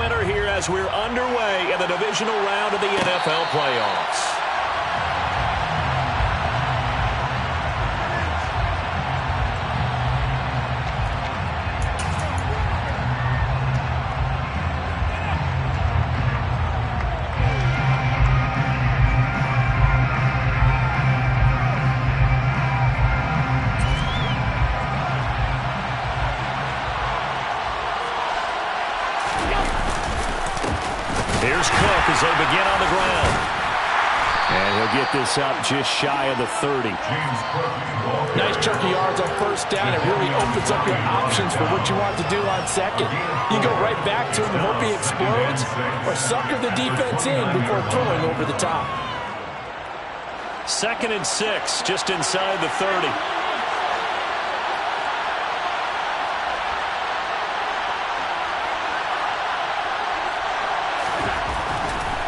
winner here as we're underway in the divisional round of the NFL playoffs. Here's Cook as they begin on the ground. And he'll get this up just shy of the 30. Nice chunk of yards on first down. It really opens up your options for what you want to do on second. You go right back to him and hope he explodes, or sucker the defense in before throwing over the top. 2nd and 6, just inside the 30.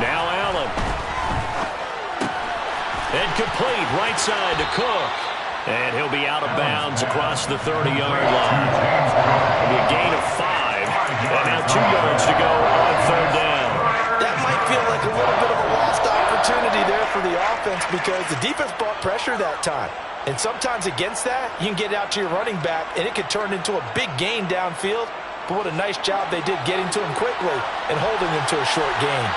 Now Allen. And complete right side to Cook. And he'll be out of bounds across the 30-yard line. It'll be a gain of 5. And now 2 yards to go on 3rd down. That might feel like a little bit of a lost opportunity there for the offense because the defense brought pressure that time. And sometimes against that, you can get out to your running back, and it could turn into a big gain downfield. But what a nice job they did getting to him quickly and holding him to a short gain.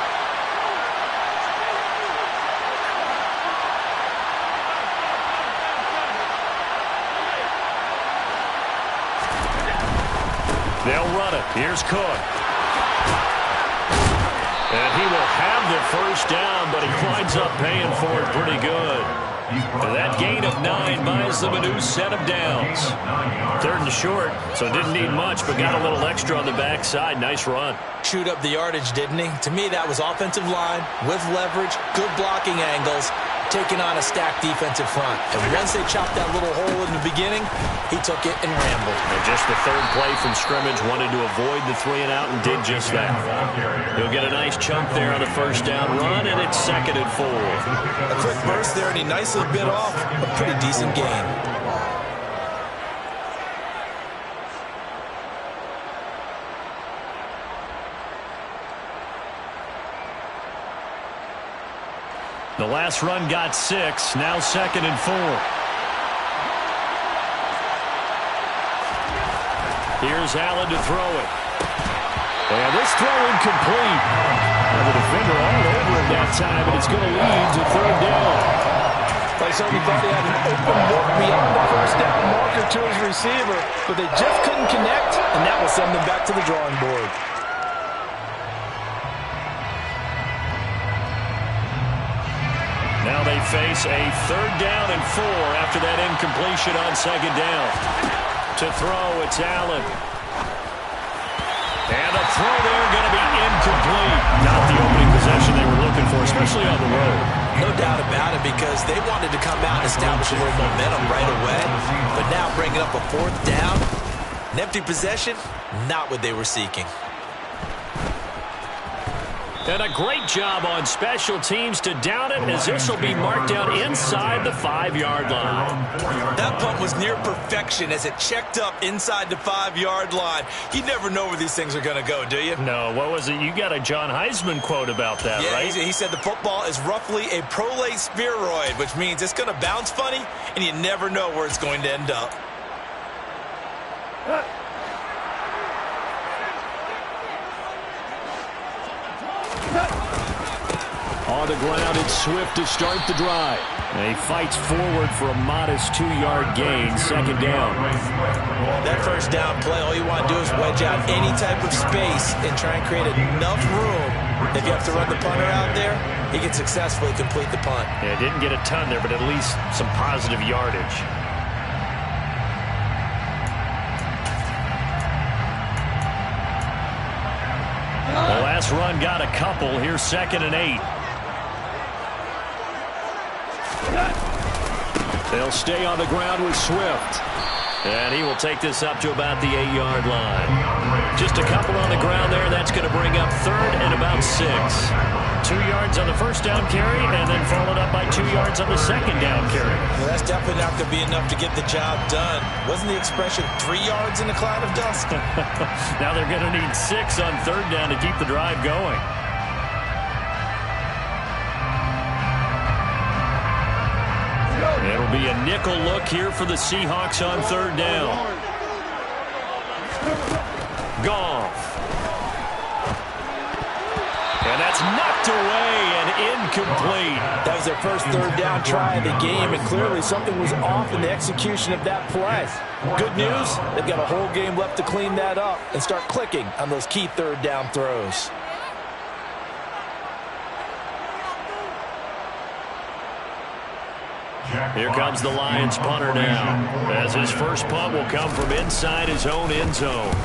They'll run it. Here's Cook. And he will have the first down, but he winds up paying for it pretty good. That gain of 9 buys them a new set of downs. 3rd and short, so didn't need much, but got a little extra on the backside. Nice run. Chewed up the yardage, didn't he? To me, that was offensive line with leverage, good blocking angles, taking on a stacked defensive front. And once they chopped that little hole in the beginning, he took it and rambled. And just the 3rd play from scrimmage, wanted to avoid the 3 and out and did just that. He'll get a nice chunk there on the first down run, and it's 2nd and 4. A quick burst there, and he nicely bit off a pretty decent gain. The last run got 6, now 2nd and 4. Here's Allen to throw it. And this throw incomplete. And the defender all over him that time, and it's going to lead to 3rd down. I certainly thought he had an open look beyond the first down marker to his receiver, but they just couldn't connect, and that will send them back to the drawing board. Now they face a 3rd down and 4 after that incompletion on 2nd down. To throw, it's Allen. And a throw there going to be incomplete. Not the opening possession they were looking for, especially on the road. No doubt about it, because they wanted to come out and establish a little momentum right away. But now bringing up a 4th down, an empty possession, not what they were seeking. And a great job on special teams to down it, as this will be marked out inside the 5-yard line. That punt was near perfection as it checked up inside the 5-yard line. You never know where these things are going to go, do you? No, what was it? You got a John Heisman quote about that, right? He said the football is roughly a prolate spheroid, which means it's going to bounce funny, and you never know where it's going to end up. On the ground, it's Swift to start the drive. And he fights forward for a modest 2-yard gain, 2nd down. That first down play, all you want to do is wedge out any type of space and try and create enough room. If you have to run the punter out there, he can successfully complete the punt. Yeah, didn't get a ton there, but at least some positive yardage. The last run got a couple. Here's 2nd and 8. They'll stay on the ground with Swift. And he will take this up to about the 8-yard line. Just a couple on the ground there. That's going to bring up third and about 6. 2 yards on the first down carry, and then followed up by 2 yards on the second down carry. Well, that's definitely not going to be enough to get the job done. Wasn't the expression 3 yards in a cloud of dust? Now they're going to need 6 on third down to keep the drive going. It'll be a nickel look here for the Seahawks on third down. Goff. And that's knocked away and incomplete. That was their first third down try of the game, and clearly something was off in the execution of that play. Good news, they've got a whole game left to clean that up and start clicking on those key third down throws. Here comes the Lions punter now, as his first punt will come from inside his own end zone.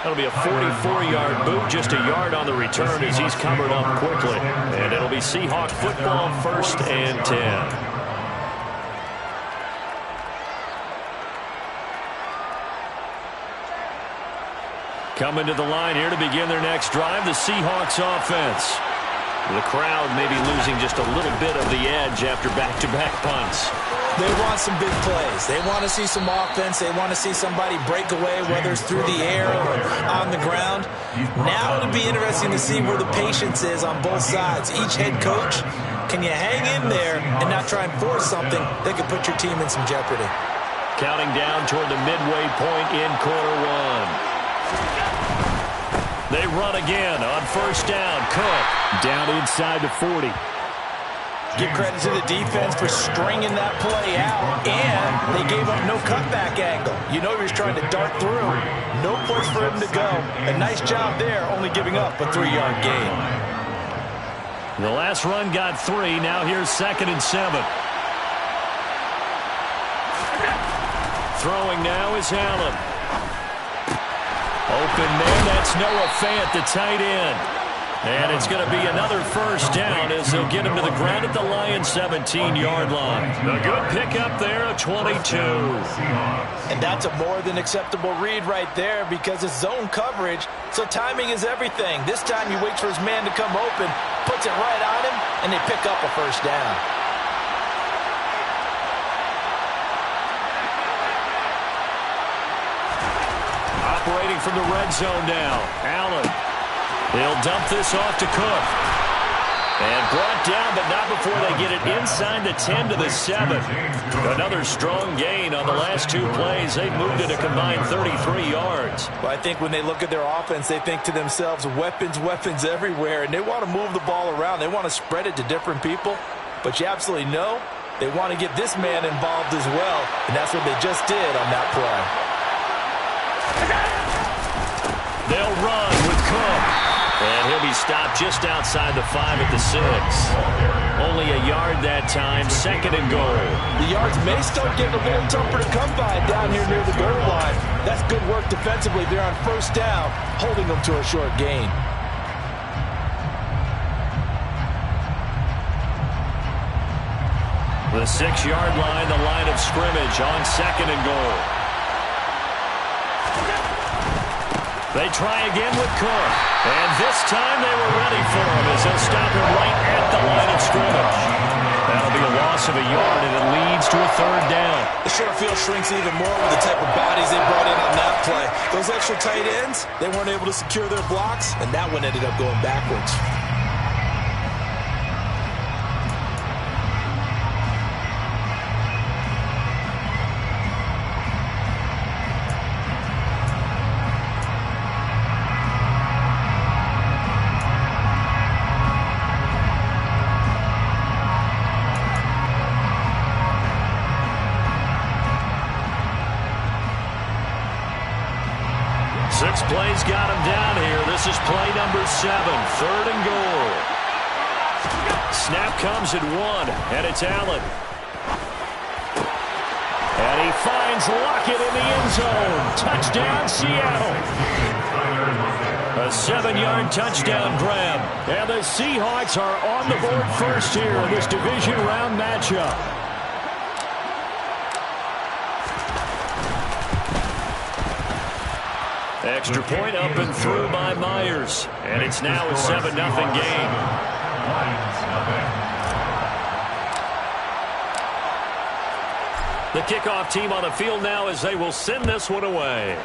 That'll be a 44-yard boot, just a yard on the return as he's covered up quickly. And it'll be Seahawk football, 1st and 10. Coming to the line here to begin their next drive, the Seahawks offense. The crowd may be losing just a little bit of the edge after back-to-back punts. They want some big plays. They want to see some offense. They want to see somebody break away, whether it's through the air or on the ground. Now it'll be interesting to see where the patience is on both sides. Each head coach, can you hang in there and not try and force something that could put your team in some jeopardy? Counting down toward the midway point in quarter 1. They run again on first down. Cook down inside the 40. Give credit to the defense for stringing that play out, and they gave up no cutback angle. You know he was trying to dart through. No place for him to go. A nice job there, only giving up a 3-yard gain. The last run got 3. Now here's 2nd and 7. Throwing now is Allen. Open man, that's Noah Fant, the tight end. And it's going to be another first down as they'll get him to the ground at the Lions' 17-yard line. A good pickup there, a 22. And that's a more than acceptable read right there because it's zone coverage, so timing is everything. This time he waits for his man to come open, puts it right on him, and they pick up a first down. Operating from the red zone now, Allen. He'll dump this off to Cook. And brought down, but not before they get it inside the 10 to the 7. Another strong gain on the last 2 plays. They've moved it a combined 33 yards. Well, I think when they look at their offense, they think to themselves, weapons, weapons everywhere, and they want to move the ball around. They want to spread it to different people. But you absolutely know they want to get this man involved as well, and that's what they just did on that play. They'll run with Cook. And he'll be stopped just outside the 5 at the 6. Only a yard that time, 2nd and goal. The yards may start getting a little tougher to come by down here near the goal line. That's good work defensively there on first down, holding them to a short gain. The 6-yard line, the line of scrimmage on 2nd and goal. They try again with Cook. And this time they were ready for him as they'll stop him right at the line of scrimmage. That'll be a loss of a yard, and it leads to a 3rd down. The short field shrinks even more with the type of bodies they brought in on that play. Those extra tight ends, they weren't able to secure their blocks, and that one ended up going backwards. 6 plays got him down here. This is play number 7, 3rd and goal. Snap comes at 1, and it's Allen. And he finds Lockett in the end zone. Touchdown, Seattle. A 7-yard touchdown grab. And the Seahawks are on the board first here in this division round matchup. Extra point up and through by Myers. And it's now a 7-0 game. The kickoff team on the field now as they will send this one away.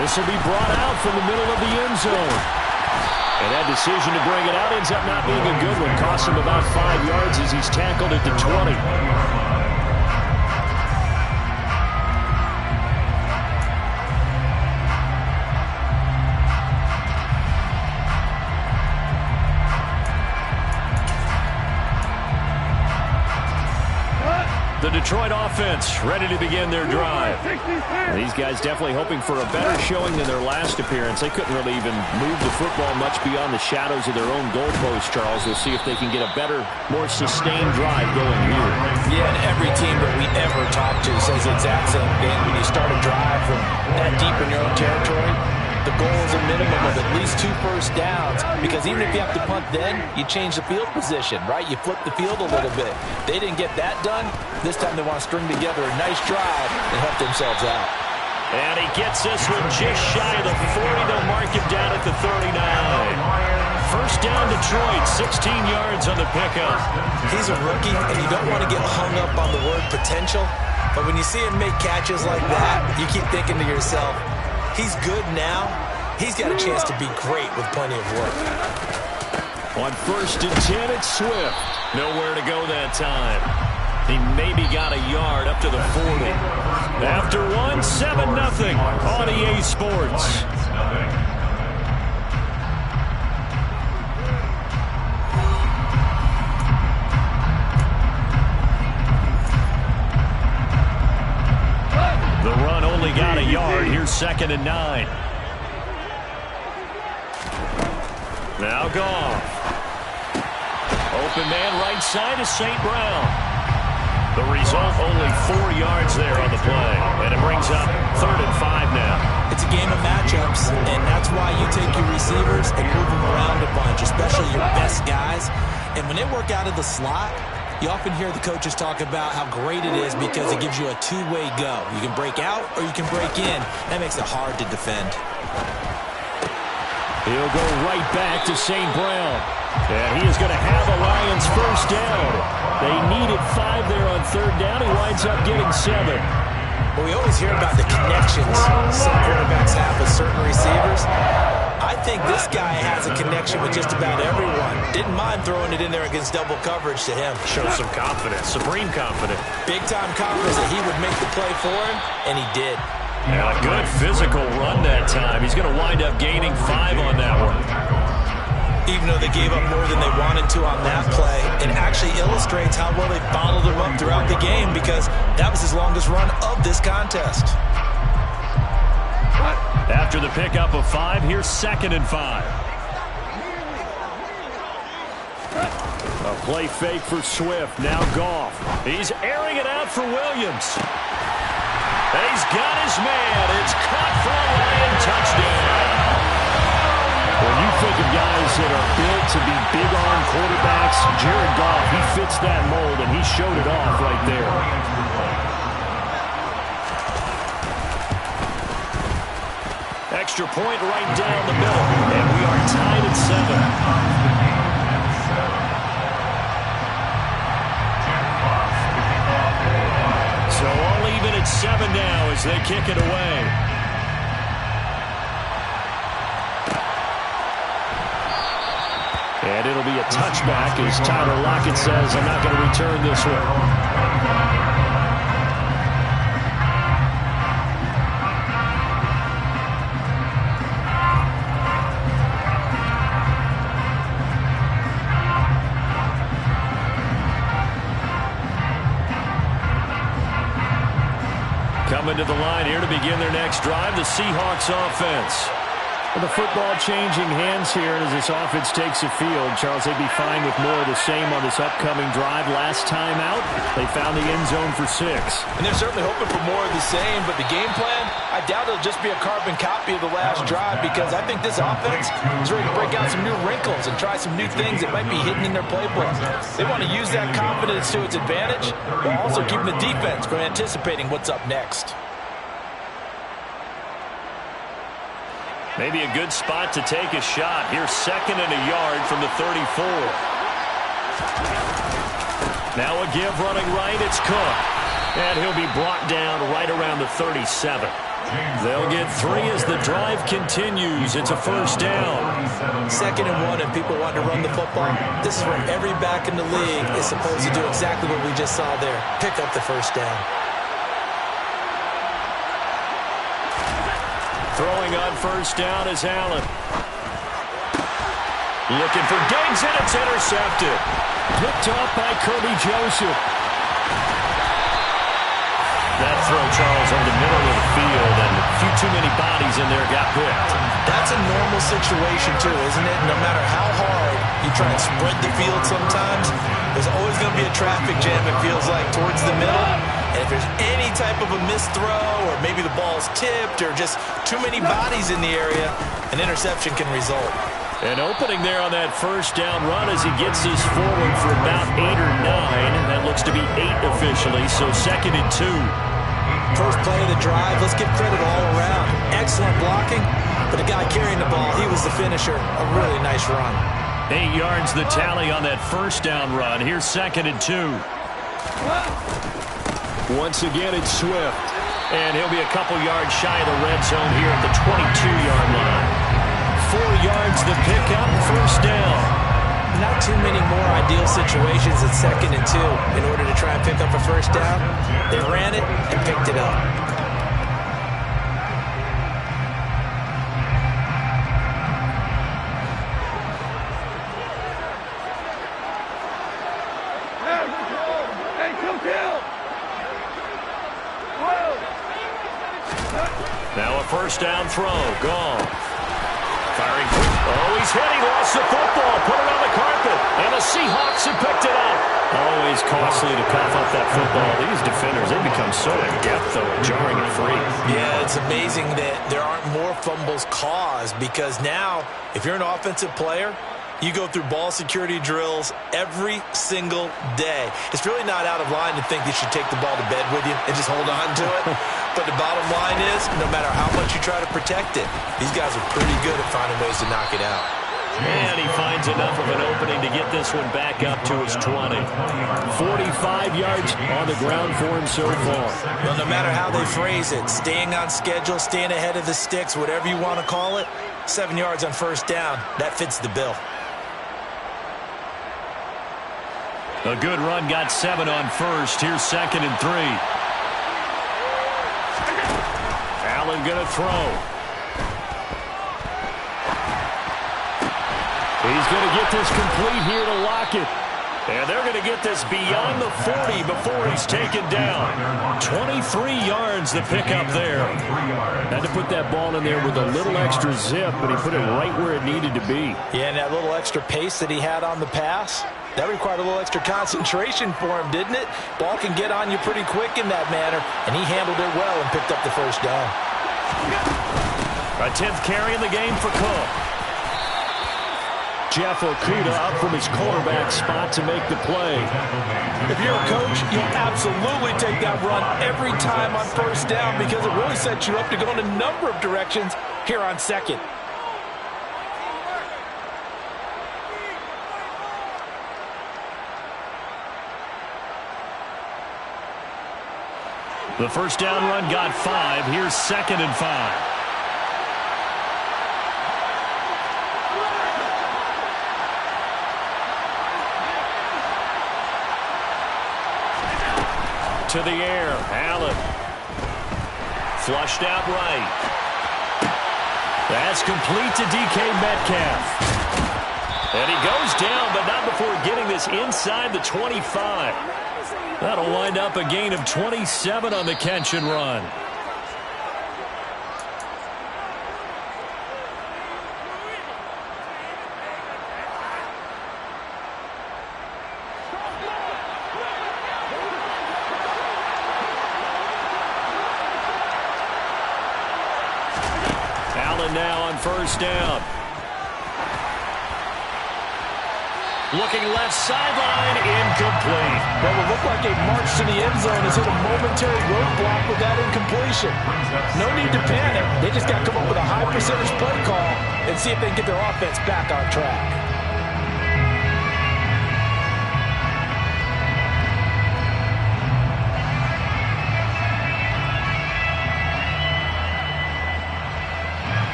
This will be brought out from the middle of the end zone. And that decision to bring it out ends up not being a good one. Costs him about 5 yards as he's tackled at the 20. The Detroit offense ready to begin their drive. These guys definitely hoping for a better showing than their last appearance. They couldn't really even move the football much beyond the shadows of their own goalpost, Charles. We'll see if they can get a better, more sustained drive going here. Yeah, and every team that we ever talk to says the exact same thing. When you start a drive from that deep in your own territory, the goal is a minimum of at least 2 first downs, because even if you have to punt then, you change the field position, right? You flip the field a little bit. They didn't get that done. This time they want to string together a nice drive and help themselves out. And he gets this one just shy of the 40. They'll mark him down at the 39. First down Detroit, 16 yards on the pickup. He's a rookie, and you don't want to get hung up on the word potential, but when you see him make catches like that, you keep thinking to yourself, he's good now. He's got a chance to be great with plenty of work. On 1st and 10, it's Swift. Nowhere to go that time. He maybe got a yard up to the 40. After 1, 7-0 on EA Sports. The run only got a yard. Here's 2nd and 9. Now Goff. Open man right side is St. Brown. The result, only 4 yards there on the play. And it brings up 3rd and 5 now. It's a game of matchups, and that's why you take your receivers and move them around a bunch, especially your best guys. And when they work out of the slot, you often hear the coaches talk about how great it is because it gives you a two-way go. You can break out or you can break in. That makes it hard to defend. He'll go right back to St. Brown. And he is going to have a Lions first down. They needed 5 there on 3rd down. He winds up getting 7. Well, we always hear about the connections some quarterbacks have with certain receivers. I think this guy has a connection with just about everyone. Didn't mind throwing it in there against double coverage to him. Shows some confidence, supreme confidence. Big-time confidence that he would make the play for him, and he did. And a good physical run that time. He's going to wind up gaining 5 on that one. Even though they gave up more than they wanted to on that play, it actually illustrates how well they bottled him up throughout the game, because that was his longest run of this contest. After the pickup of 5, here's 2nd and 5. A play fake for Swift. Now Goff. He's airing it out for Williams. He's got his man. It's caught for a Lion touchdown. When you think of guys that are built to be big-arm quarterbacks, Jared Goff, he fits that mold, and he showed it off right there. Extra point right down the middle, and we are tied at 7. So all even at 7 now as they kick it away. And it'll be a touchback as Tyler Lockett says, I'm not going to return this one. Coming to the line here to begin their next drive, the Seahawks offense. The football changing hands here as this offense takes the field. Charles, they'd be fine with more of the same on this upcoming drive. Last time out, they found the end zone for 6. And they're certainly hoping for more of the same, but the game plan, I doubt it'll just be a carbon copy of the last drive because I think this offense is ready to break out some new wrinkles and try some new things that might be hidden in their playbook. They want to use that confidence to its advantage while also keeping the defense from anticipating what's up next. Maybe a good spot to take a shot. Here's 2nd and a yard from the 34. Now a give running right. It's Cook. And he'll be brought down right around the 37. They'll get 3 as the drive continues. It's a first down. 2nd and 1 and people want to run the football. This is where every back in the league is supposed to do exactly what we just saw there. Pick up the first down. Throwing on first down is Allen. Looking for Diggs, and it's intercepted. Picked off by Kirby Joseph. That throw, Charles, over the middle of the field, and a few too many bodies in there got picked. That's a normal situation, too, isn't it? No matter how hard you try and spread the field sometimes, there's always going to be a traffic jam, it feels like, towards the middle. And if there's any type of a missed throw, or maybe the ball's tipped, or just too many bodies in the area, an interception can result. An opening there on that first down run as he gets this forward for about 8 or 9. And that looks to be 8 officially, so 2nd and 2. First play of the drive, let's give credit all around. Excellent blocking, but the guy carrying the ball, he was the finisher. A really nice run. 8 yards the tally on that first down run. Here's 2nd and 2. Once again, it's Swift. And he'll be a couple yards shy of the red zone here at the 22-yard line. 4 yards the pickup, first down. Not too many more ideal situations at 2nd and 2 in order to try and pick up a first down. They ran it and picked it up. Now a first down throw, gone. Firing. Oh, he's hit. He lost the football. Put it on the carpet. And the Seahawks have picked it up. Always costly to cough up that football. These defenders, they become so adept, though, at jarring it free. Yeah, it's amazing that there aren't more fumbles caused because now, if you're an offensive player, you go through ball security drills every single day. It's really not out of line to think you should take the ball to bed with you and just hold on to it. But the bottom line is, no matter how much you try to protect it, these guys are pretty good at finding ways to knock it out. And he finds enough of an opening to get this one back up to his 20. 45 yards on the ground for him so far. Well, no matter how they phrase it, staying on schedule, staying ahead of the sticks, whatever you want to call it, 7 yards on first down, that fits the bill. A good run got 7 on first. Here's 2nd and 3. Allen going to throw. He's going to get this complete here to Lockett. And they're going to get this beyond the 40 before he's taken down. 23 yards the pickup there. Had to put that ball in there with a little extra zip, but he put it right where it needed to be. Yeah, and that little extra pace that he had on the pass, that required a little extra concentration for him, didn't it? Ball can get on you pretty quick in that manner, and he handled it well and picked up the first down. A 10th carry in the game for Cook. Jeff Okudah up from his quarterback spot to make the play. If you're a coach, you'll absolutely take that run every time on first down because it really sets you up to go in a number of directions here on 2nd. The first down run got 5. Here's 2nd and 5. To the air, Allen. Flushed out right. That's complete to DK Metcalf. And he goes down, but not before getting this inside the 25. That'll wind up a gain of 27 on the catch and run. Allen now on first down. Looking left sideline, incomplete. What will look like a march to the end zone has hit a momentary roadblock with that incompletion. No need to panic. They just got to come up with a high percentage play call and see if they can get their offense back on track.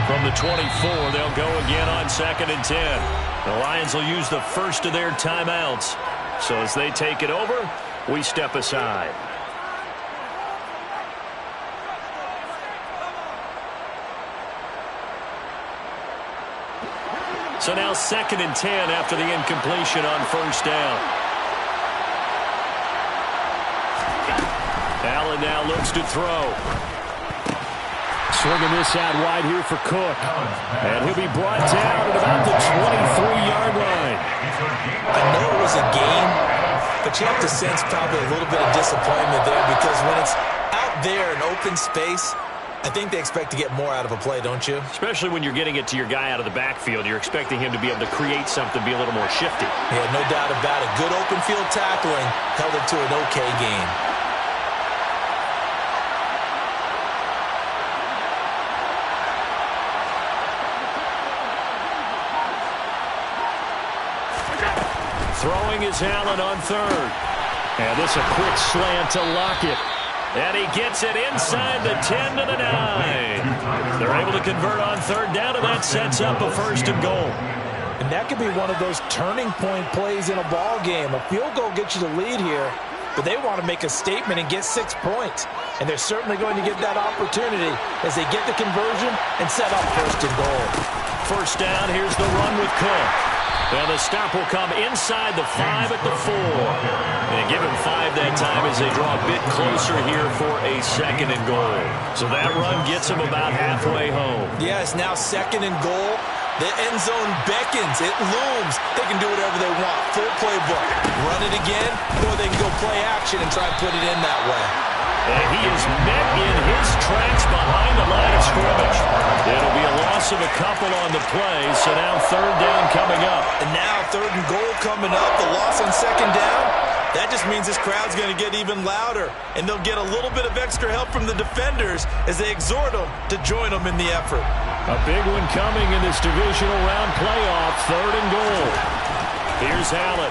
From the 24, they'll go again on 2nd and 10. The Lions will use the first of their timeouts. So as they take it over, we step aside. So now 2nd and 10 after the incompletion on first down. Allen now looks to throw. Swinging this out wide here for Cook. And he'll be brought down at about the 23-yard line. I know it was a game, but you have to sense probably a little bit of disappointment there because when it's out there in open space, I think they expect to get more out of a play, don't you? Especially when you're getting it to your guy out of the backfield. You're expecting him to be able to create something, be a little more shifty. Yeah, no doubt about it. Good open field tackling held it to an okay game. Throwing is Allen on third. And this a quick slant to Lockett. And he gets it inside the 10 to the 9. They're able to convert on third down, and that sets up a 1st and goal. And that could be one of those turning point plays in a ball game. A field goal gets you the lead here, but they want to make a statement and get 6 points. And they're certainly going to get that opportunity as they get the conversion and set up 1st and goal. First down, here's the run with Cook. Well, the stop will come inside the 5 at the 4. And give him 5 that time as they draw a bit closer here for a 2nd and goal. So that run gets them about halfway home. Yes, now 2nd and goal. The end zone beckons. It looms. They can do whatever they want. Full playbook. Run it again, or they can go play action and try and put it in that way. And he is met in his tracks behind the line of scrimmage. It'll be a loss of a couple on the play, so now 3rd down coming up. And now 3rd and goal coming up. The loss on 2nd down. That just means this crowd's going to get even louder, and they'll get a little bit of extra help from the defenders as they exhort them to join them in the effort. A big one coming in this divisional round playoff, 3rd and goal. Here's Allen.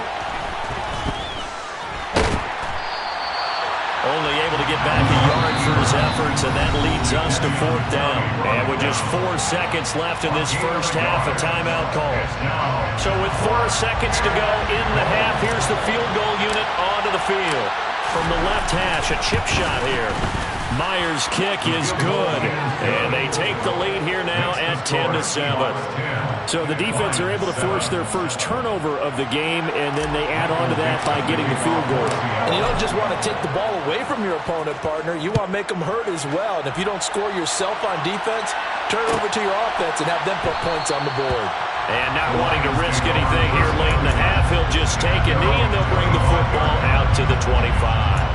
Only able to get back a yard for his efforts, and that leads us to 4th down. And with just 4 seconds left in this first half, a timeout call. So with 4 seconds to go in the half, here's the field goal unit onto the field. From the left hash, a chip shot here. Myers' kick is good, and they take the lead here now at 10-7. So the defense are able to force their first turnover of the game, and then they add on to that by getting the field goal. And you don't just want to take the ball away from your opponent, partner. You want to make them hurt as well. And if you don't score yourself on defense, turn it over to your offense and have them put points on the board. And not wanting to risk anything here late in the half, he'll just take a knee, and they'll bring the football out to the 25.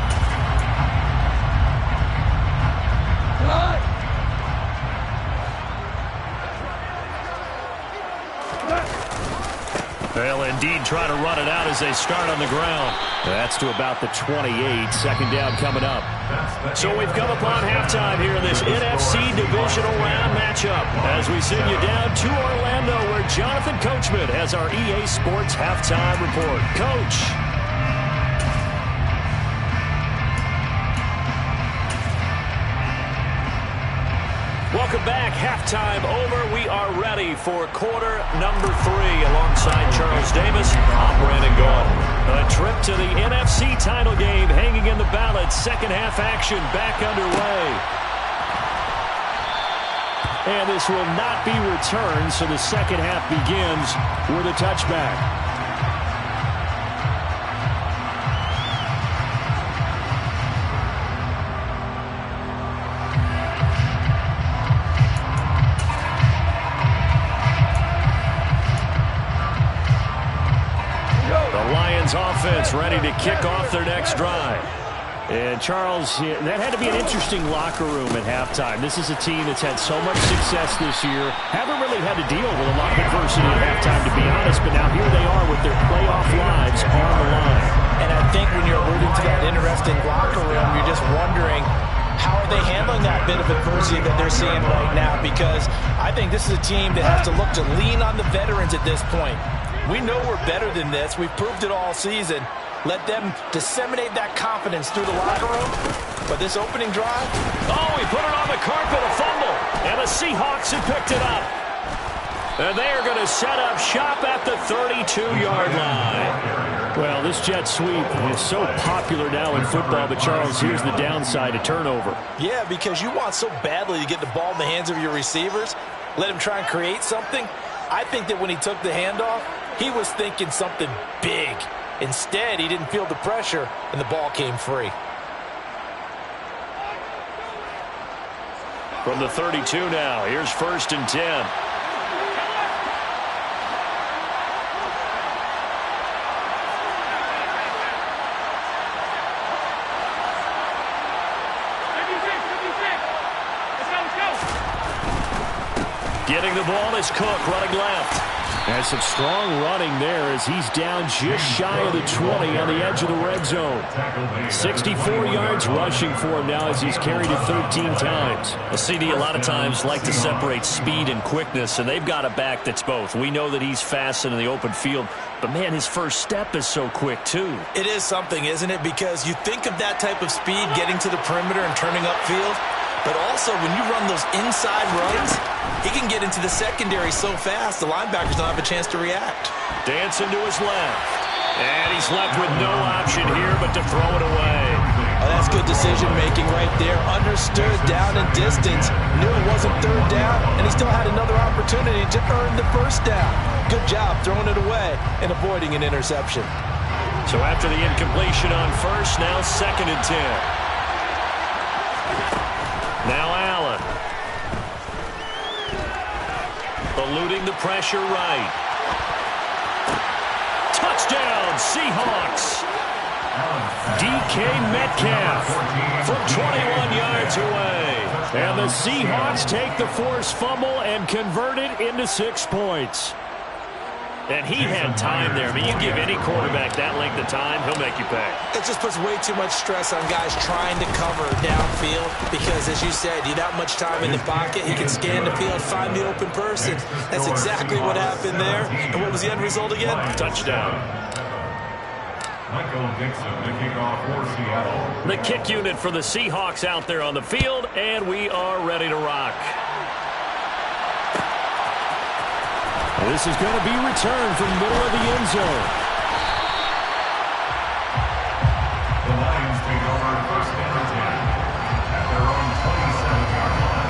They'll indeed try to run it out as they start on the ground. That's to about the 28. 2nd down coming up. So we've come upon halftime here in this NFC Divisional Round matchup as we send you down to Orlando where Jonathan Coachman has our EA Sports Halftime Report. Coach. Welcome back. Halftime over. We are ready for quarter number 3 alongside Charles Davis. I'm Brandon Gault. A trip to the NFC title game hanging in the balance. Second half action back underway. And this will not be returned, so the second half begins with a touchback. Offense ready to kick off their next drive. And, Charles, that had to be an interesting locker room at halftime. This is a team that's had so much success this year. Haven't really had to deal with a lot of adversity at halftime, to be honest. But now here they are with their playoff lives on the line. And I think when you're alluding to that interesting locker room, you're just wondering, how are they handling that bit of adversity that they're seeing right now? Because I think this is a team that has to look to lean on the veterans at this point. We know we're better than this. We've proved it all season. Let them disseminate that confidence through the locker room. But this opening drive... Oh, he put it on the carpet, a fumble. And the Seahawks have picked it up. And they are going to set up shop at the 32-yard line. Well, this jet sweep is so popular now in football, but, Charles, here's the downside, a turnover. Yeah, because you want so badly to get the ball in the hands of your receivers, let him try and create something. I think that when he took the handoff, he was thinking something big. Instead, he didn't feel the pressure, and the ball came free. From the 32 now, here's 1st and 10. Getting the ball is Cook, running left. And some strong running there as he's down just shy of the 20 on the edge of the red zone. 64 yards rushing for him now as he's carried it 13 times. A CD a lot of times like to separate speed and quickness, and they've got a back that's both. We know that he's fast in the open field, but, man, his first step is so quick, too. It is something, isn't it? Because you think of that type of speed getting to the perimeter and turning upfield, but also when you run those inside runs, he can get into the secondary so fast the linebackers don't have a chance to react. Dancing to his left. And he's left with no option here but to throw it away. Oh, that's good decision-making right there. Understood down and distance. Knew it wasn't third down, and he still had another opportunity to earn the first down. Good job throwing it away and avoiding an interception. So after the incompletion on first, now 2nd and 10. Now Allen. Eluding the pressure right. Touchdown, Seahawks. DK Metcalf from 21 yards away. And the Seahawks take the forced fumble and convert it into 6 points. And he had time there. I mean, you give any quarterback that length of time, he'll make you pay. It just puts way too much stress on guys trying to cover downfield because, as you said, you have that much time in the pocket. He can scan the field, find the open person. That's exactly what happened there. And what was the end result again? Touchdown. The kick unit for the Seahawks out there on the field, and we are ready to rock. This is going to be returned from the middle of the end zone. The Lions take over 1st and 10 at their own 27-yard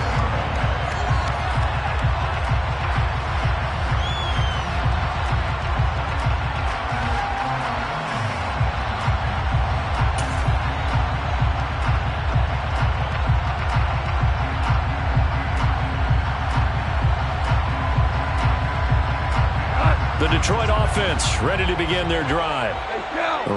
The Detroit offense ready to begin their drive.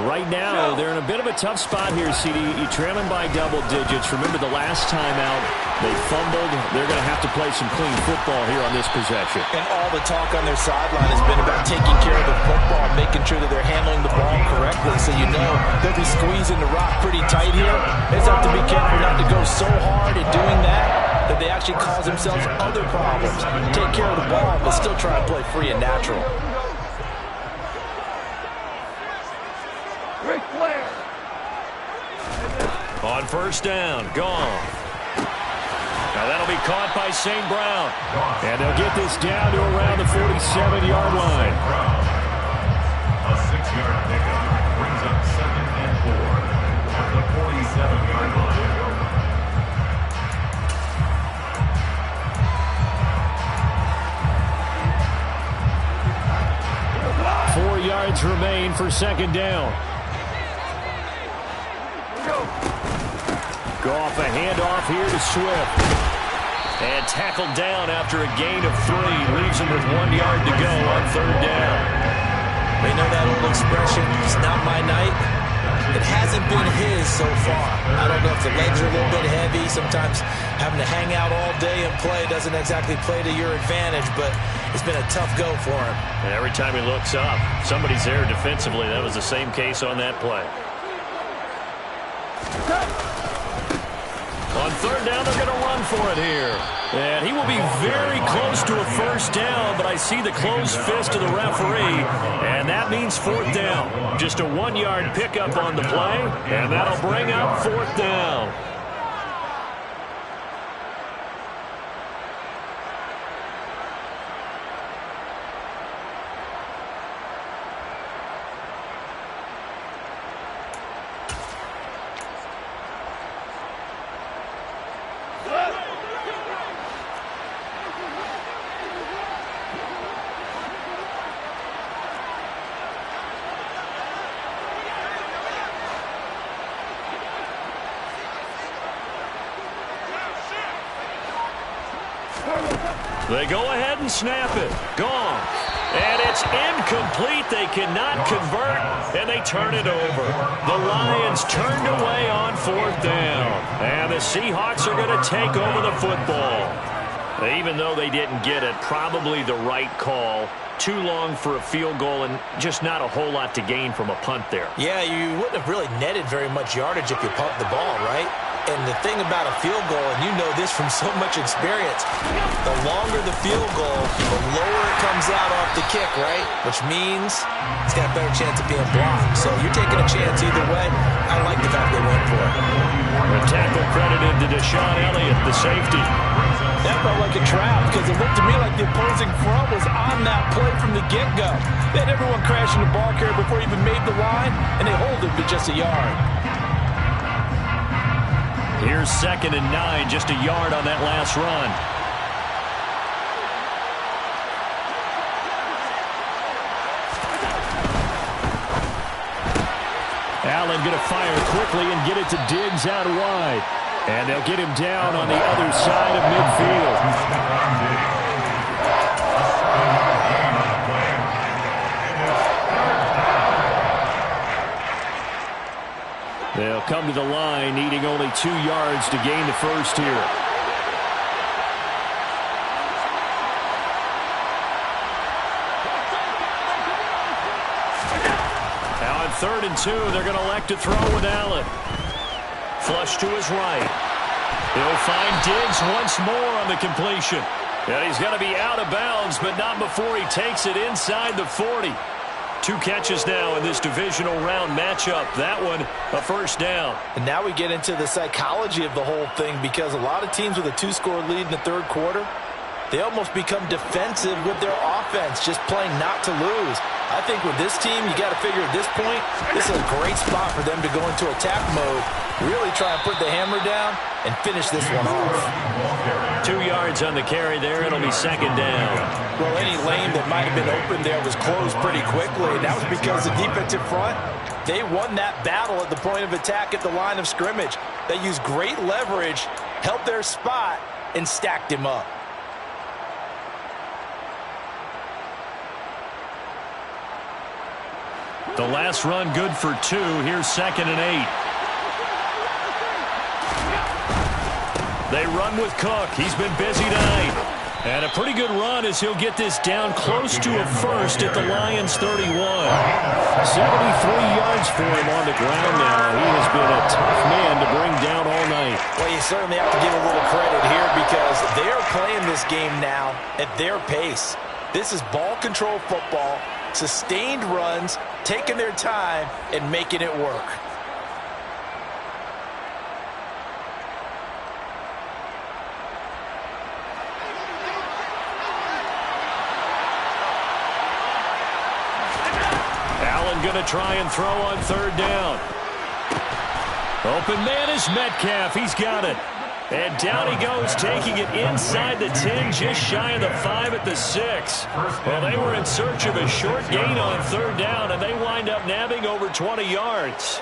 Right now, they're in a bit of a tough spot here, CD. You're trailing by double digits. Remember the last time out, they fumbled. They're going to have to play some clean football here on this possession. And all the talk on their sideline has been about taking care of the football, making sure that they're handling the ball correctly. So you know they'll be squeezing the rock pretty tight here. They just have to be careful not to go so hard at doing that they actually cause themselves other problems. Take care of the ball, but still try and play free and natural. On 1st down, gone. Now that'll be caught by St. Brown. And they'll get this down to around the 47-yard line. A 6-yard pickup brings up 2nd and 4 at the 47-yard line. 4 yards remain for 2nd down. Go off a handoff here to Swift. And tackled down after a gain of 3. Leaves him with 1 yard to go on 3rd down. They know that old expression, it's not my night. It hasn't been his so far. I don't know if the legs are a little bit heavy. Sometimes having to hang out all day and play doesn't exactly play to your advantage, but it's been a tough go for him. And every time he looks up, somebody's there defensively. That was the same case on that play. On third down, they're going to run for it here. And he will be very close to a first down, but I see the closed fist of the referee, and that means fourth down. Just a 1-yard pickup on the play, and that'll bring up fourth down. They go ahead and snap it. Gone. And it's incomplete. They cannot convert, and they turn it over. The Lions turned away on fourth down. And the Seahawks are going to take over the football. Even though they didn't get it, probably the right call. Too long for a field goal and just not a whole lot to gain from a punt there. Yeah, you wouldn't have really netted very much yardage if you pumped the ball, right? And the thing about a field goal, and you know this from so much experience, the longer the field goal, the lower it comes out off the kick, right? Which means it's got a better chance of being blocked. So you're taking a chance either way. I like the fact they went for it. The tackle credited to Deshaun Elliott, the safety. That felt like a trap because it looked to me like the opposing front was on that play from the get-go. They had everyone crashing the ball carrier before he even made the line, and they hold it to just a yard. Here's 2nd and 9, just a yard on that last run. Allen going to fire quickly and get it to Diggs out wide. And they'll get him down on the other side of midfield. They'll come to the line, needing only 2 yards to gain the first here. Now on 3rd and 2, they're going to elect to throw with Allen. Flush to his right. He'll find Diggs once more on the completion. And he's going to be out of bounds, but not before he takes it inside the 40. 2 catches now in this divisional round matchup. That one, a first down. And now we get into the psychology of the whole thing because a lot of teams with a 2-score lead in the 3rd quarter, they almost become defensive with their offense, just playing not to lose. I think with this team, you got to figure at this point, this is a great spot for them to go into attack mode, really try and put the hammer down and finish this one off. 2 yards on the carry there. It'll be 2nd down. Well, any lane that might have been open there was closed pretty quickly, and that was because the defensive front, they won that battle at the point of attack at the line of scrimmage. They used great leverage, held their spot, and stacked him up. The last run good for 2. Here's 2nd and 8. They run with Cook. He's been busy tonight. And a pretty good run as he'll get this down close to a first at the Lions 31. 73 yards for him on the ground now. He has been a tough man to bring down all night. Well, you certainly have to give a little credit here because they're playing this game now at their pace. This is ball control football, sustained runs, taking their time and making it work. Allen going to try and throw on 3rd down. Open man is Metcalf. He's got it. And down he goes, taking it inside the 10, just shy of the 5 at the 6. Well, they were in search of a short gain on 3rd down, and they wind up nabbing over 20 yards.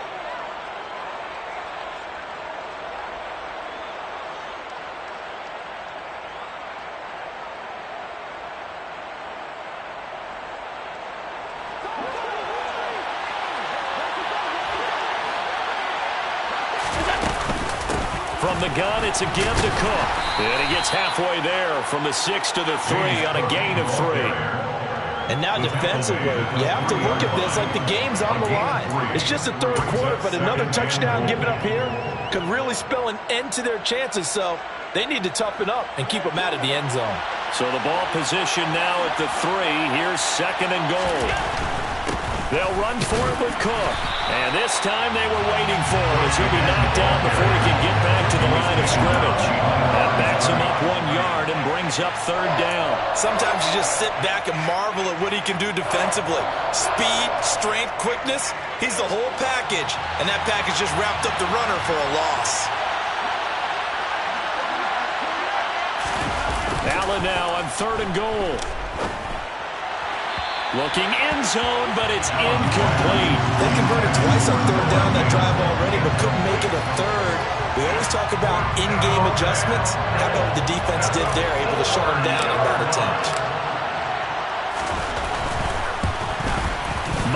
From the gun, it's a give to Cook. And he gets halfway there from the 6 to the 3 on a gain of 3. And now defensively, you have to look at this like the game's on the line. It's just the third quarter, but another touchdown given up here could really spell an end to their chances. So they need to toughen up and keep them out of the end zone. So the ball position now at the 3. Here's 2nd and goal. They'll run for it with Cook. And this time they were waiting for him as he'll be knocked down before he can get back to the line of scrimmage. That backs him up 1 yard and brings up 3rd down. Sometimes you just sit back and marvel at what he can do defensively. Speed, strength, quickness, he's the whole package. And that package just wrapped up the runner for a loss. Allen now on 3rd and goal. Looking end zone, but it's incomplete. They converted twice on 3rd down that drive already, but couldn't make it a 3rd. We always talk about in-game adjustments. How about what the defense did there, able to shut them down on that attempt.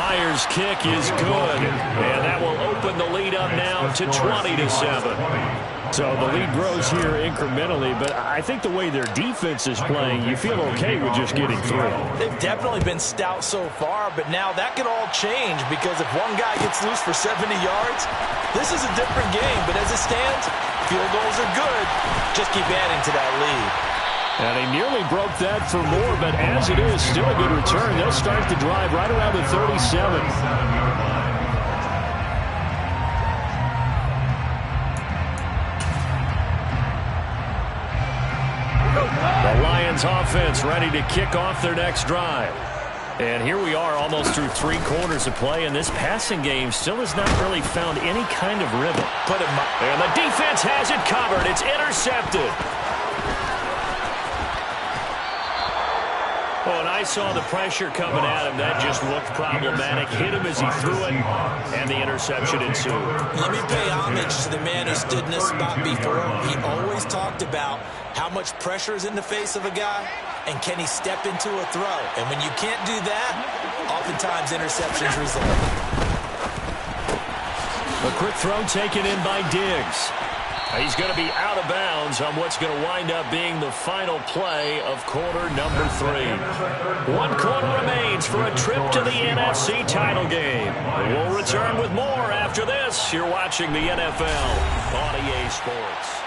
Myers' kick is good, and that will open the lead up now to 20-7. So the lead grows here incrementally, but I think the way their defense is playing, you feel okay with just getting through. They've definitely been stout so far, but now that can all change because if one guy gets loose for 70 yards, this is a different game. But as it stands, field goals are good. Just keep adding to that lead. And they nearly broke that for more, but as it is, still a good return. They'll start the drive right around the 37. The Lions offense ready to kick off their next drive. And here we are almost through 3 quarters of play, and this passing game still has not really found any kind of rhythm. And the defense has it covered. It's intercepted. Oh, and I saw the pressure coming at him. That just looked problematic. Hit him as he threw it, and the interception ensued. Let me pay homage to the man who stood in this spot before. He always talked about how much pressure is in the face of a guy, and can he step into a throw? And when you can't do that, oftentimes interceptions result. A quick throw taken in by Diggs. He's going to be out of bounds on what's going to wind up being the final play of quarter number 3. 1 quarter remains for a trip to the NFC title game. We'll return with more after this. You're watching the NFL on EA Sports.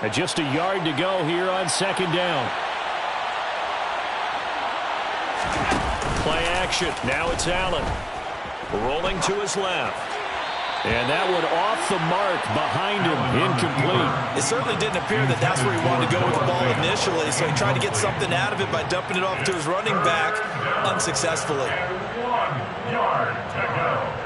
And just a yard to go here on 2nd down. Play action. Now it's Allen. Rolling to his left. And that one off the mark behind him. Incomplete. It certainly didn't appear that that's where he wanted to go with the ball initially, so he tried to get something out of it by dumping it off to his running back unsuccessfully. 1 yard to go.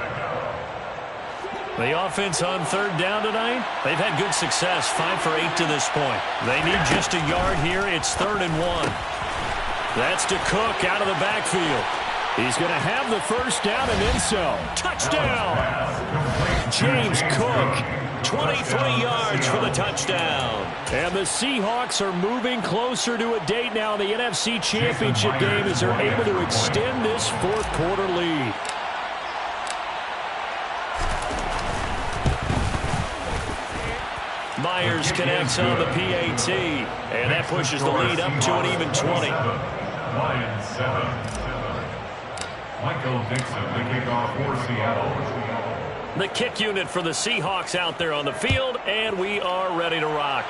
The offense on 3rd down tonight, they've had good success, 5 for 8 to this point. They need just a yard here. It's 3rd and 1. That's to Cook out of the backfield. He's going to have the 1st down and then so. Touchdown! James Cook, 23 yards for the touchdown. And the Seahawks are moving closer to a date now in the NFC Championship game as they're able to extend this 4th quarter lead. Myers connects on the PAT, and that pushes the lead up to an even 20. Lions 7. Michael Dixon, the kickoff for Seattle. The kick unit for the Seahawks out there on the field, and we are ready to rock.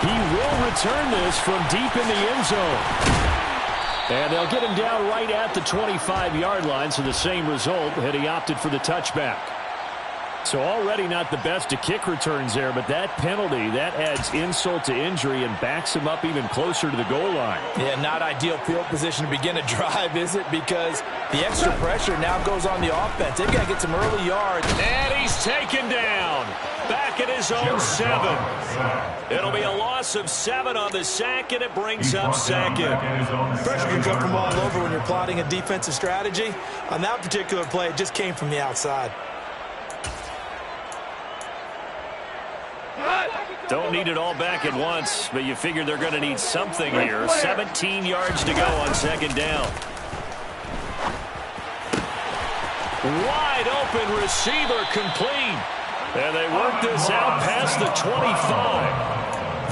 He will return this from deep in the end zone. And they'll get him down right at the 25-yard line, so the same result had he opted for the touchback. So already not the best of kick returns there, but that penalty, that adds insult to injury and backs him up even closer to the goal line. Yeah, not ideal field position to begin a drive, is it? Because the extra pressure now goes on the offense. They've got to get some early yards. And he's taken down. Back at his own 7. It'll be a loss of 7 on the sack, and it brings up 2nd. Pressure can come from all over when you're plotting a defensive strategy. On that particular play, it just came from the outside. Don't need it all back at once, but you figure they're going to need something here. 17 yards to go on second down. Wide open receiver complete. And they work this out past the 25.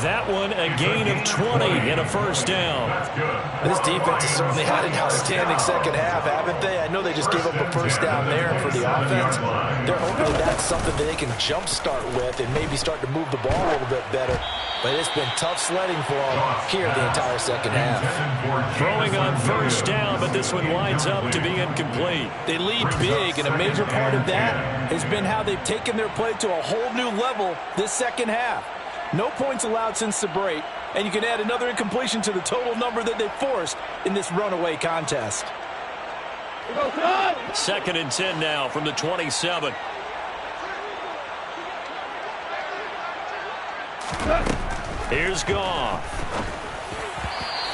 That one a gain of 20 and a first down. This defense has certainly had an outstanding second half, haven't they? I know they just gave up a first down there for the offense. They're hoping that's something that they can jumpstart with and maybe start to move the ball a little bit better. But it's been tough sledding for them here the entire second half. Throwing on first down, but this one winds up to be incomplete. They lead big, and a major part of that has been how they've taken their play to a whole new level this second half. No points allowed since the break, and you can add another incompletion to the total number that they forced in this runaway contest. 2nd and 10 now from the 27. Here's Goff.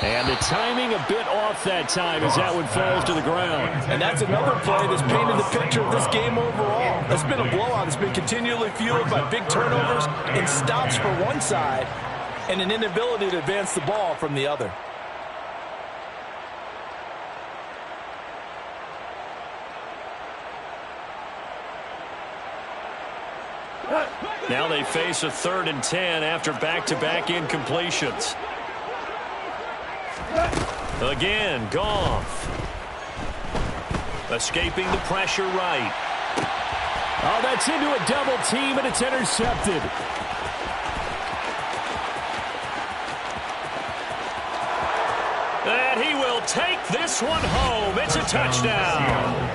And the timing a bit off that time as that one falls to the ground. And that's another play that's painted the picture of this game overall. It's been a blowout. It's been continually fueled by big turnovers and stops for one side and an inability to advance the ball from the other. Now they face a 3rd and 10 after back-to-back incompletions. Again, Goff. Escaping the pressure right. Oh, that's into a double team, and it's intercepted. And he will take this one home. It's a touchdown.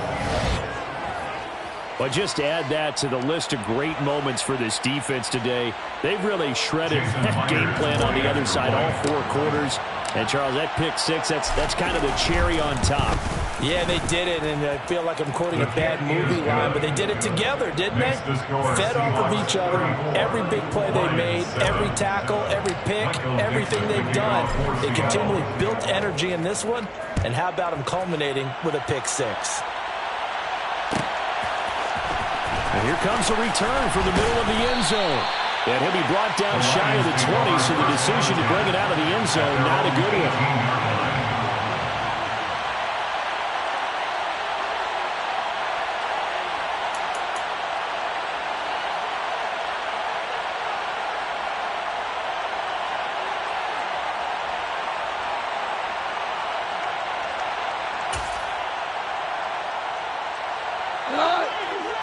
But just add that to the list of great moments for this defense today. They've really shredded that game plan on the other side all 4 quarters. And, Charles, that pick 6, that's kind of the cherry on top. Yeah, they did it, and I feel like I'm quoting a bad movie line, but they did it together, didn't they? Fed off of each other. Every big play they made, every tackle, every pick, everything they've done. They continually built energy in this one, and how about them culminating with a pick 6? And here comes a return from the middle of the end zone. And he'll be brought down shy of the 20, so the decision to bring it out of the end zone, not a good one.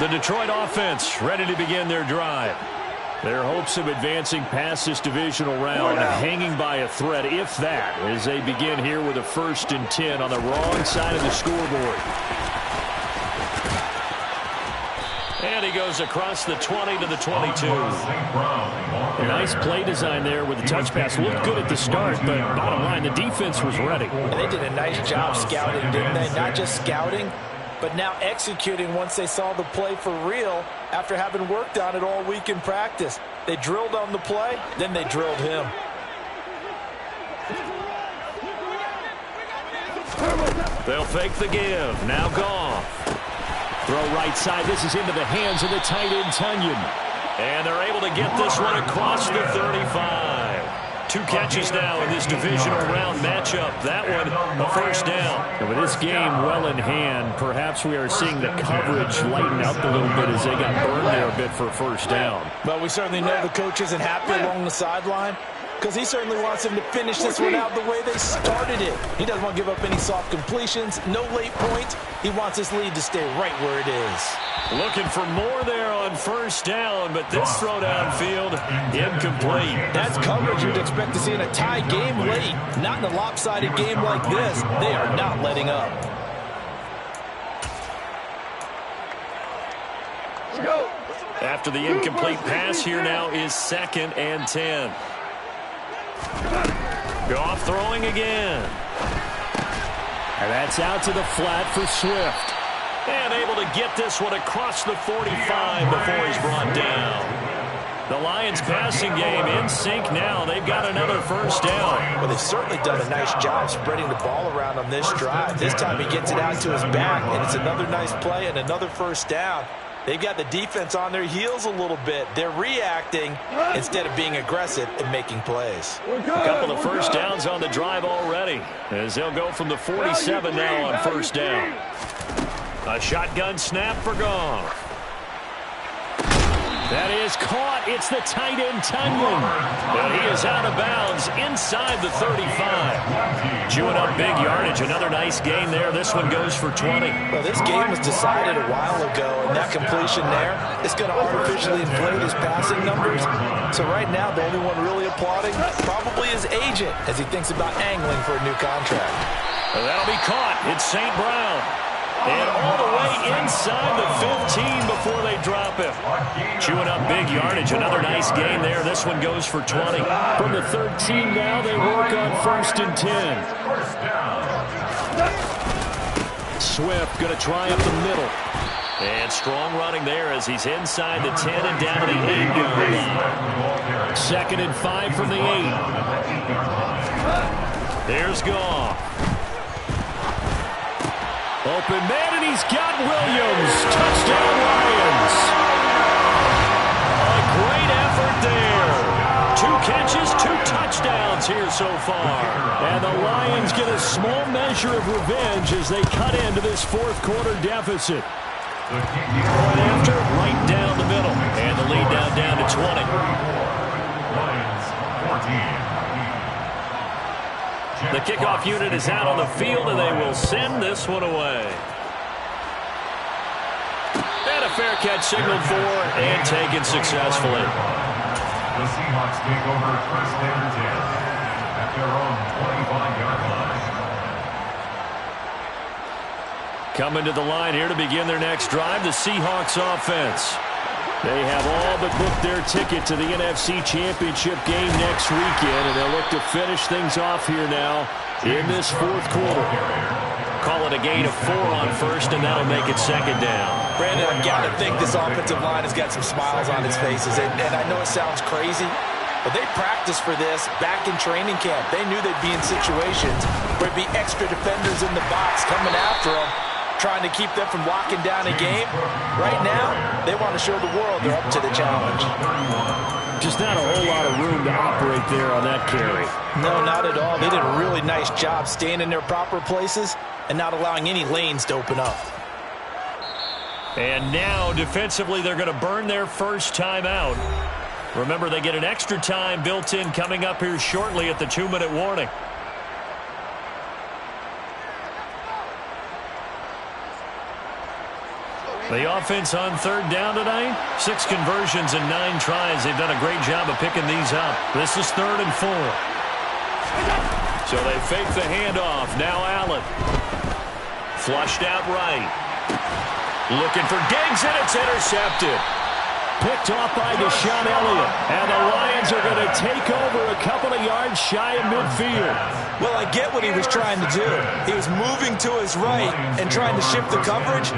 The Detroit offense ready to begin their drive. Their hopes of advancing past this divisional round hanging by a thread, if that, as they begin here with a 1st and 10 on the wrong side of the scoreboard. And he goes across the 20 to the 22. A nice play design there with the touch pass. Looked good at the start, but bottom line, the defense was ready. And they did a nice job scouting, didn't they? Not just scouting, but now executing once they saw the play for real after having worked on it all week in practice. They drilled on the play, then they drilled him. They'll fake the give. Now Goff. Throw right side. This is into the hands of the tight end, Tunyon. And they're able to get this one across the 35. 2 catches now in this divisional round matchup. That one, a 1st down. And with this game well in hand, perhaps we are seeing the coverage lighten up a little bit as they got burned there a bit for a 1st down. But we certainly know the coach isn't happy along the sideline because he certainly wants them to finish this one out the way they started it. He doesn't want to give up any soft completions, no late points. He wants his lead to stay right where it is. Looking for more there on 1st down, but this throw downfield, incomplete. That's coverage you'd expect to see in a tie game late. Not in a lopsided game like this. They are not letting up. After the incomplete pass, here now is 2nd and 10. Goff throwing again. And that's out to the flat for Swift. And able to get this one across the 45 before he's brought down. The Lions passing game in sync now. They've got another 1st down. Well, they've certainly done a nice job spreading the ball around on this drive. This time he gets it out to his back, and it's another nice play and another 1st down. They've got the defense on their heels a little bit. They're reacting instead of being aggressive and making plays. A couple of first downs on the drive already, as they'll go from the 47 now on first down. A shotgun snap for Goff. That is caught. It's the tight end, Tunyon. But he is out of bounds inside the 35. Chewing up big yardage. Another nice gain there. This one goes for 20. Well, this game was decided a while ago, and that completion there is going to artificially inflate his passing numbers. So right now, the only one really applauding probably his agent as he thinks about angling for a new contract. Well, that'll be caught. It's St. Brown. And all the way inside the 15 before they drop him. Chewing up big yardage. Another nice gain there. This one goes for 20. From the 13 now, they work on 1st and 10. Swift going to try up the middle. And strong running there as he's inside the 10 and down to the 8-yard line. 2nd and 5 from the 8. There's Goff. Open man, and he's got Williams. Touchdown, Lions. A great effort there. 2 catches, 2 touchdowns here so far. And the Lions get a small measure of revenge as they cut into this 4th quarter deficit. Point after, right down the middle. And the lead down to 20. Lions 14. The kickoff unit is out on the field, and they will send this one away. And a fair catch signaled for and taken successfully. The Seahawks take over 1st and 10 at their own 25-yard line. Coming to the line here to begin their next drive, the Seahawks offense. They have all but booked their ticket to the NFC Championship game next weekend, and they'll look to finish things off here now in this 4th quarter. Call it a gain of 4 on 1st, and that'll make it 2nd down. Brandon, I've got to think this offensive line has got some smiles on its faces, and I know it sounds crazy, but they practiced for this back in training camp. They knew they'd be in situations where there'd be extra defenders in the box coming after them, trying to keep them from locking down a game. Right now, they want to show the world they're up to the challenge. Just not a whole lot of room to operate there on that carry. No, not at all. They did a really nice job staying in their proper places and not allowing any lanes to open up. And now, defensively, they're going to burn their first time out. Remember, they get an extra time built in coming up here shortly at the 2-minute warning. The offense on 3rd down tonight, 6 conversions and 9 tries. They've done a great job of picking these up. This is 3rd and 4. So they fake the handoff. Now Allen. Flushed out right. Looking for Diggs, and it's intercepted. Picked off by Deshaun Elliott. And the Lions are going to take over a couple of yards shy of midfield. Well, I get what he was trying to do. He was moving to his right and trying to shift the coverage.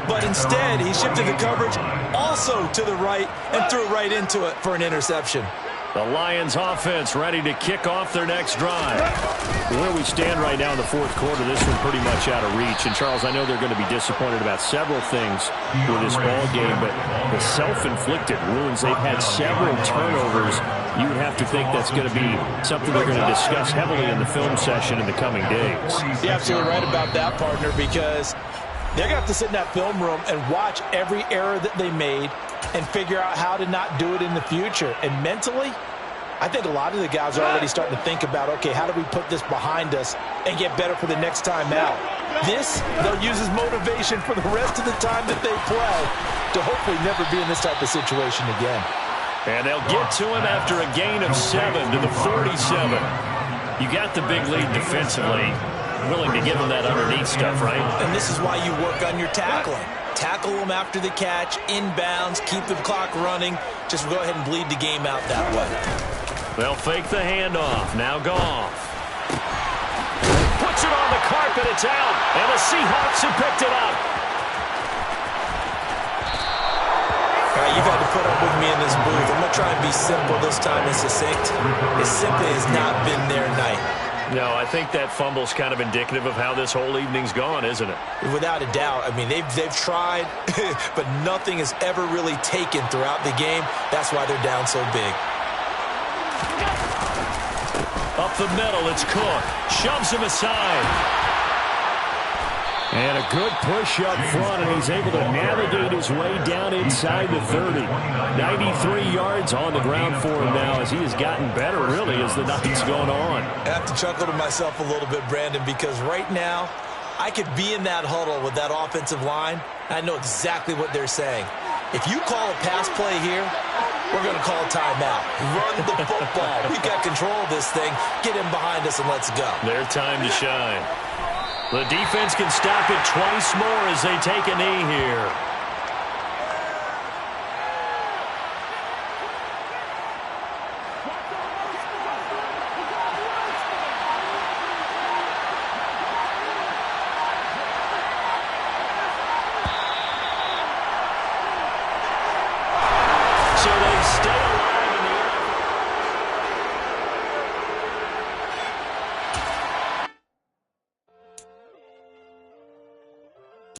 But instead, he shifted the coverage also to the right and threw right into it for an interception. The Lions offense ready to kick off their next drive. Where we stand right now in the 4th quarter, this one pretty much out of reach. And, Charles, I know they're going to be disappointed about several things with this ball game, but the self-inflicted wounds, they've had several turnovers. You would have to think that's going to be something they're going to discuss heavily in the film session in the coming days. You're absolutely right about that, partner, because they're going to have to sit in that film room and watch every error that they made and figure out how to not do it in the future. And mentally, I think a lot of the guys are already starting to think about, okay, how do we put this behind us and get better for the next time out? This, they'll use as motivation for the rest of the time that they play to hopefully never be in this type of situation again. And they'll get to him after a gain of 7 to the 47. You got the big lead defensively. Willing to give him that underneath stuff, right? And this is why you work on your tackling. Tackle them after the catch, inbounds, keep the clock running. Just go ahead and bleed the game out that way. They'll fake the handoff. Now Goff. Puts it on the carpet. It's out. And the Seahawks have picked it up. All right, you've had to put up with me in this booth. I'm going to try and be simple this time and succinct. It simply has not been their night. No, I think that fumble's kind of indicative of how this whole evening's gone, isn't it? Without a doubt. I mean, they've tried, but nothing has ever really taken throughout the game. That's why they're down so big. Up the middle, it's Cook. Shoves him aside. And a good push up front, and he's able to navigate his way down inside the 30. 93 yards on the ground for him now as he has gotten better, really, as the night's gone on. I have to chuckle to myself a little bit, Brandon, because right now I could be in that huddle with that offensive line. I know exactly what they're saying. If you call a pass play here, we're going to call a timeout. Run the football. We've got control of this thing. Get him behind us and let's go. Their time to shine. The defense can stop it twice more as they take a knee here.